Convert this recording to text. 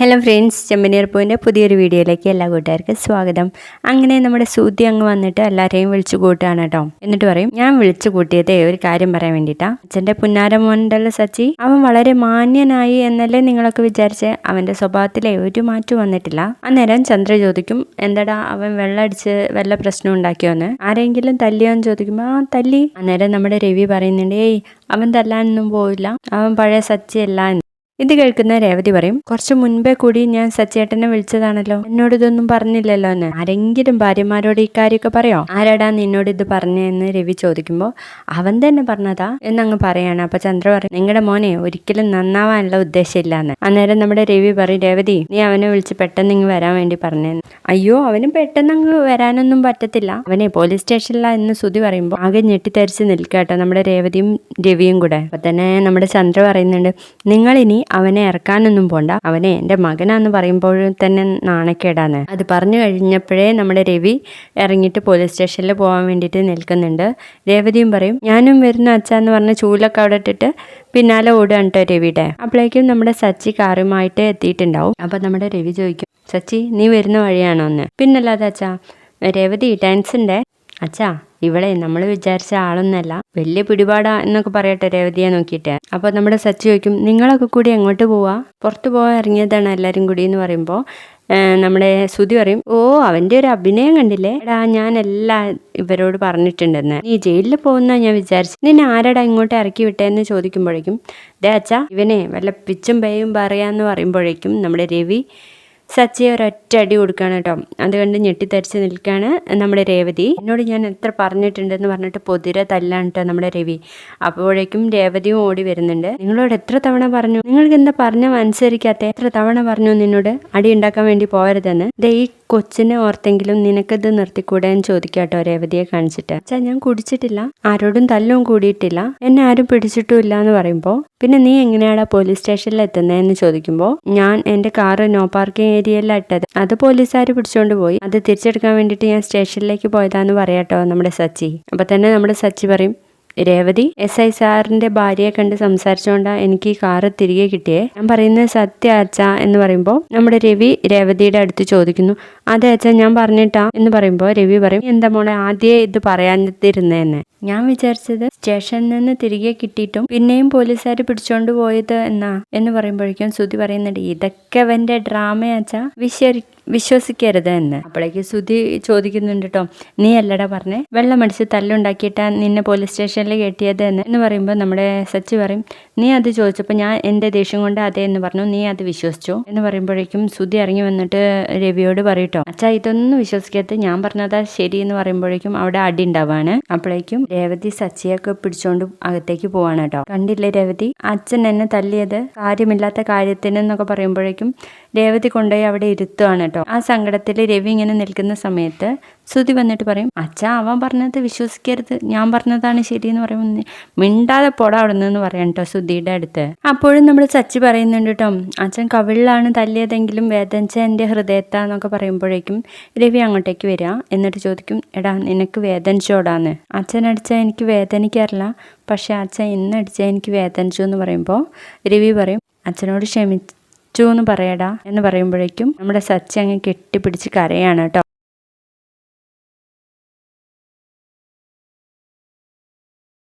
Hello friends, ചെമ്മനീർപ്പൂവിൻ്റെ പുതിയൊരു വീഡിയോയിലേക്ക് എല്ലാ കൂട്ടുകാർക്കും സ്വാഗതം. അങ്ങനെ നമ്മുടെ സൂതി അങ്ങ് വന്നിട്ട് എല്ലാവരെയും വിളിച്ചു കൂട്ടുകയാണ് കേട്ടോ. എന്നിട്ട് പറയും, ഞാൻ വിളിച്ചു കൂട്ടിയതേ ഒരു കാര്യം പറയാൻ വേണ്ടിയിട്ടാ. അച്ഛൻ്റെ പുന്നാരമോണ്ടല്ല സച്ചി, അവൻ വളരെ മാന്യനായി എന്നല്ലേ നിങ്ങളൊക്കെ വിചാരിച്ചേ. അവൻ്റെ സ്വഭാവത്തിലെ ഒരു മാറ്റം വന്നിട്ടില്ല. അന്നേരം ചന്ദ്ര ചോദിക്കും, എന്താടാ അവൻ വെള്ളമടിച്ച് വല്ല പ്രശ്നം ഉണ്ടാക്കിയോന്ന്, ആരെങ്കിലും തല്ലിയോന്ന് ചോദിക്കുമ്പോൾ ആ തല്ലി. അന്നേരം നമ്മുടെ രവി പറയുന്നുണ്ട്, ഏയ് അവൻ തല്ലാനൊന്നും പോയില്ല, അവൻ പഴയ സച്ചിയല്ല എന്ന്. ഇത് കേൾക്കുന്ന രേവതി പറയും, കുറച്ച് മുൻപേ കൂടി ഞാൻ സച്ചേട്ടനെ വിളിച്ചതാണല്ലോ, എന്നോട് ഇതൊന്നും പറഞ്ഞില്ലല്ലോ എന്ന്. ആരെങ്കിലും ഭാര്യമാരോട് ഇക്കാര്യമൊക്കെ പറയോ? ആരാടാ നിന്നോട് ഇത് പറഞ്ഞെന്ന് രവി ചോദിക്കുമ്പോൾ അവൻ തന്നെ പറഞ്ഞതാ എന്നങ്ങ് പറയാണ്. അപ്പൊ ചന്ദ്ര പറയും, നിങ്ങളുടെ മോനെ ഒരിക്കലും നന്നാവാനുള്ള ഉദ്ദേശമില്ല എന്ന്. അന്നേരം നമ്മുടെ രവി പറയും, രേവതി നീ അവനെ വിളിച്ച് പെട്ടെന്ന് ഇങ്ങ് വരാൻ വേണ്ടി പറഞ്ഞെന്ന്. അയ്യോ അവന് പെട്ടെന്ന് അങ്ങ് വരാനൊന്നും പറ്റത്തില്ല, അവനെ പോലീസ് സ്റ്റേഷനിലാ എന്ന് സുധി പറയുമ്പോൾ ആകെ ഞെട്ടിത്തരിച്ച് നിൽക്കാട്ടോ നമ്മുടെ രേവതിയും രവിയും കൂടെ. അപ്പൊ തന്നെ നമ്മുടെ ചന്ദ്ര പറയുന്നുണ്ട്, നിങ്ങളിനി അവനെ ഇറക്കാനൊന്നും പോണ്ട, അവനെ എൻ്റെ മകനാന്ന് പറയുമ്പോൾ തന്നെ നാണക്കേടാന്ന്. അത് പറഞ്ഞു കഴിഞ്ഞപ്പോഴേ നമ്മുടെ രവി ഇറങ്ങിയിട്ട് പോലീസ് സ്റ്റേഷനിൽ പോകാൻ വേണ്ടിയിട്ട് നിൽക്കുന്നുണ്ട്. രേവതിയും പറയും, ഞാനും വരുന്ന അച്ഛാന്ന് പറഞ്ഞ് ചൂലൊക്കെ അവിടെ ഇട്ടിട്ട് പിന്നാലെ ഓടുകയാണ് കേട്ടോ രവിയുടെ. അപ്പോഴേക്കും നമ്മുടെ സച്ചി കാറുമായിട്ട് എത്തിയിട്ടുണ്ടാവും. അപ്പൊ നമ്മുടെ രവി ചോദിക്കും, സച്ചി നീ വരുന്ന വഴിയാണോ എന്ന്. പിന്നല്ലാതെ അച്ഛാ. രേവതി ടെൻഷൻ്റെ അച്ഛാ, ഇവിടെ നമ്മൾ വിചാരിച്ച ആളൊന്നല്ല, വലിയ പിടിപാടാ എന്നൊക്കെ പറയട്ടെ രേവതിയെ നോക്കിയിട്ട്. അപ്പോൾ നമ്മുടെ സച്ചി ചോദിക്കും, നിങ്ങളൊക്കെ കൂടി എങ്ങോട്ട് പോവാ? പുറത്ത് പോകാൻ ഇറങ്ങിയതാണ് എല്ലാവരും കൂടി എന്ന് പറയുമ്പോൾ നമ്മുടെ സുധി പറയും, ഓ അവൻ്റെ ഒരു അഭിനയം കണ്ടില്ലേ എടാ, ഞാൻ എല്ലാം ഇവരോട് പറഞ്ഞിട്ടുണ്ടെന്ന്. നീ ജയിലിൽ പോകുന്ന ഞാൻ വിചാരിച്ചു, നിന്നെ ആരടാ ഇങ്ങോട്ട് ഇറക്കി വിട്ടേന്ന് ചോദിക്കുമ്പോഴേക്കും, ദേ അച്ഛാ ഇവനെ വല്ല പിച്ചും പേയും പറയാന്ന് പറയുമ്പോഴേക്കും നമ്മുടെ രവി സച്ചിയെ ഒരൊറ്റ അടി കൊടുക്കുകയാണ് കേട്ടോ. അതുകൊണ്ട് ഞെട്ടിത്തരിച്ച് നിൽക്കുകയാണ് നമ്മുടെ രേവതി. എന്നോട് ഞാൻ എത്ര പറഞ്ഞിട്ടുണ്ടെന്ന് പറഞ്ഞിട്ട് പൊതിരെ തല്ലാണ് കേട്ടോ നമ്മുടെ രവി. അപ്പോഴേക്കും രേവതിയും ഓടി വരുന്നുണ്ട്. നിങ്ങളോട് എത്ര തവണ പറഞ്ഞു, നിങ്ങൾക്ക് എന്താ പറഞ്ഞ അനുസരിക്കാത്ത? എത്ര തവണ പറഞ്ഞു നിന്നോട് അടി ഉണ്ടാക്കാൻ വേണ്ടി പോകരുതെന്ന്. ദേ ഈ കൊച്ചിനെ ഓർത്തെങ്കിലും നിനക്കത് നിർത്തിക്കൂടെ എന്ന് ചോദിക്കാട്ടോ രേവതിയെ കാണിച്ചിട്ട്. അച്ഛാ ഞാൻ കുടിച്ചിട്ടില്ല, ആരോടും തല്ലും കൂടിയിട്ടില്ല, എന്നെ ആരും പിടിച്ചിട്ടും ഇല്ല എന്ന് പറയുമ്പോൾ, പിന്നെ നീ എങ്ങനെയാടാ പോലീസ് സ്റ്റേഷനിൽ എത്തുന്നതെന്ന് ചോദിക്കുമ്പോൾ, ഞാൻ എൻ്റെ കാറ് നോ പാർക്കിംഗ് ഏരിയയിലാണ് ഇട്ടത്, അത് പോലീസുകാർ പിടിച്ചോണ്ട് പോയി, അത് തിരിച്ചെടുക്കാൻ വേണ്ടിയിട്ട് ഞാൻ സ്റ്റേഷനിലേക്ക് പോയതാന്ന് പറയാട്ടോ നമ്മുടെ സച്ചി. അപ്പൊ തന്നെ നമ്മുടെ സച്ചി പറയും, രേവതി എസ് ഐ സാറിന്റെ ഭാര്യയെ കണ്ട് സംസാരിച്ചുകൊണ്ടാണ് എനിക്ക് ഈ കാറ് തിരികെ കിട്ടിയേ, ഞാൻ പറയുന്നത് സത്യ അച്ഛാ എന്ന് പറയുമ്പോൾ നമ്മുടെ രവി രേവതിയുടെ അടുത്ത് ചോദിക്കുന്നു, അതെ അച്ഛാ ഞാൻ പറഞ്ഞിട്ടാ എന്ന് പറയുമ്പോൾ രവി പറയും, എന്താ മോളെ ആദ്യമേ ഇത് പറയാതിരുന്നേന്ന്. ഞാൻ വിചാരിച്ചത് സ്റ്റേഷനിൽ നിന്ന് തിരികെ കിട്ടിയിട്ടും പിന്നെയും പോലീസുകാർ പിടിച്ചോണ്ട് പോയത് എന്ന് പറയുമ്പോഴേക്കും സുധി പറയുന്നുണ്ട്, ഇതൊക്കെ അവന്റെ ഡ്രാമയാച്ചാ, വിശ്വസിക്കരുത് എന്ന്. അപ്പോഴേക്ക് സുധി ചോദിക്കുന്നുണ്ട് കേട്ടോ, നീ അല്ലടാ പറഞ്ഞേ വെള്ളമടിച്ച് തല്ലുണ്ടാക്കിയിട്ടാ നിന്നെ പോലീസ് സ്റ്റേഷനിൽ കെട്ടിയത് എന്ന് പറയുമ്പോൾ നമ്മുടെ സച്ചി പറയും, നീ അത് ചോദിച്ചപ്പോൾ ഞാൻ എൻ്റെ ദേഷ്യം കൊണ്ട് അതെ എന്ന് പറഞ്ഞു, നീ അത് വിശ്വസിച്ചു എന്ന് പറയുമ്പോഴേക്കും സുധി ഇറങ്ങി വന്നിട്ട് രവിയോട് പറയട്ടോ, അച്ഛാ ഇതൊന്നും വിശ്വസിക്കരുത്, ഞാൻ പറഞ്ഞതാ ശരി എന്ന് പറയുമ്പോഴേക്കും അവിടെ അടി ഉണ്ടാവാണ്. അപ്പോഴേക്കും രേവതി സച്ചിയൊക്കെ പിടിച്ചോണ്ട് അകത്തേക്ക് പോവാണ് കേട്ടോ. കണ്ടില്ലേ രേവതി, അച്ഛൻ എന്നെ തല്ലിയത് കാര്യമില്ലാത്ത കാര്യത്തിന് എന്നൊക്കെ പറയുമ്പോഴേക്കും രേവതി കൊണ്ടുപോയി അവിടെ ഇരുത്തുകയാണ് കേട്ടോ. ആ സങ്കടത്തിൽ രവി ഇങ്ങനെ നിൽക്കുന്ന സമയത്ത് സുധി വന്നിട്ട് പറയും, അച്ഛാ അവൻ പറഞ്ഞത് വിശ്വസിക്കരുത്, ഞാൻ പറഞ്ഞതാണ് ശരി എന്ന് പറയുമ്പോൾ മിണ്ടാതെ പോടാ അവിടെ നിന്ന് പറയാം കേട്ടോ സുധിയുടെ അടുത്ത്. അപ്പോഴും നമ്മൾ സച്ചി പറയുന്നുണ്ട് കേട്ടോ, അച്ഛൻ കവിളിലാണ് തല്ലിയതെങ്കിലും വേദനിച്ച എൻ്റെ ഹൃദയത്താന്നൊക്കെ പറയുമ്പോഴേക്കും രവി അങ്ങോട്ടേക്ക് വരിക. എന്നിട്ട് ചോദിക്കും, എടാ നിനക്ക് വേദനിച്ചോടാന്ന്. അച്ഛൻ അടിച്ചാൽ എനിക്ക് വേദനിക്കാറില്ല, പക്ഷെ അച്ഛൻ ഇന്നടിച്ചാൽ എനിക്ക് വേദനിച്ചു എന്ന് പറയുമ്പോൾ രവി പറയും, അച്ഛനോട് ക്ഷമിച്ചു എന്ന് പറയടാ എന്ന് പറയുമ്പോഴേക്കും നമ്മുടെ സച്ചി അങ്ങ് കെട്ടിപ്പിടിച്ച് കരയാണ് കേട്ടോ.